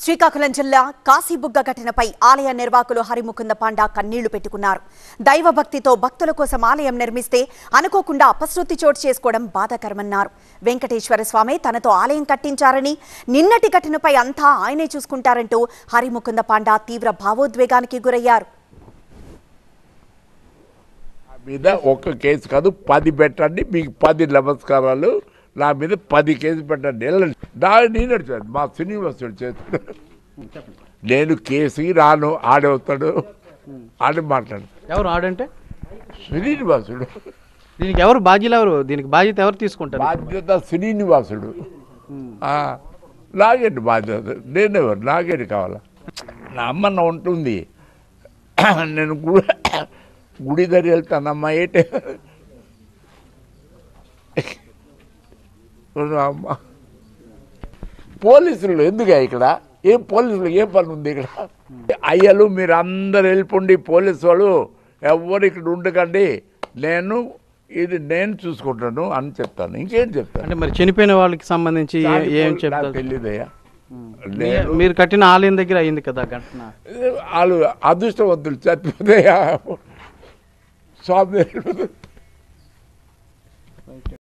శ్రీకాకుళం జిల్లా కాశీబుగ్గ ఘటనపై ఆలయ నిర్వాహకులు హరిముకుంద పాండా కన్నీళ్లు పెట్టుకున్నారు. దైవభక్తితో భక్తుల కోసం ఆలయం నిర్మిస్తే అనుకోకుండా అపశృతి చోటు చేసుకోవడం బాధాకరమన్నారు. వెంకటేశ్వర స్వామి తనతో ఆలయం కట్టించారని, నిన్నటి ఘటనపై అంతా ఆయనే చూసుకుంటారంటూ హరిముకుంద పాండా తీవ్ర భావోద్వేగానికి గురయ్యారు. మీద ఒక్క కేసు కాదు 10 పెట్టండి, మీకు 10 నమస్కారాలు. నా మీద 10 కేసు పెట్టండి. నేను అడిచాను మా శ్రీనివాసుడు చేస్తాడు. నేను కేసుకి రాను, ఆడవుతాడు ఆడి మాట్లాడు. ఎవరు ఆడంటే? శ్రీనివాసుడు. దీనికి ఎవరు బాధ్యులు? ఎవరు దీనికి బాధ్యత ఎవరు తీసుకుంటారు? బాధ్యత శ్రీనివాసుడు. నాగేంటి బాధ్యత? నేనెవరు? నాగేంటి కావాలా? నా అమ్మన్న ఉంటుంది. నేను గుడి దగ్గర వెళ్తానమ్మా. ఏంటి అమ్మ పోలీసులు ఎందుకు ఇక్కడ? ఏం పోలీసులు ఏం పని ఉంది ఇక్కడ? అయ్యలు మీరు అందరు వెళ్ళిపోండి, పోలీసు వాళ్ళు ఎవరు ఇక్కడ ఉండకండి, నేను చూసుకుంటాను అని చెప్తాను. ఇంకేం చెప్తాను? అంటే మరి చనిపోయిన వాళ్ళకి సంబంధించి ఏం చెప్తారు? తెలియదయ్యా. మీరు కట్టిన ఆలయం దగ్గర అయింది కదా ఘటన. వాళ్ళు అదృష్టవంతులు చచ్చిపోతాయా స్వామి.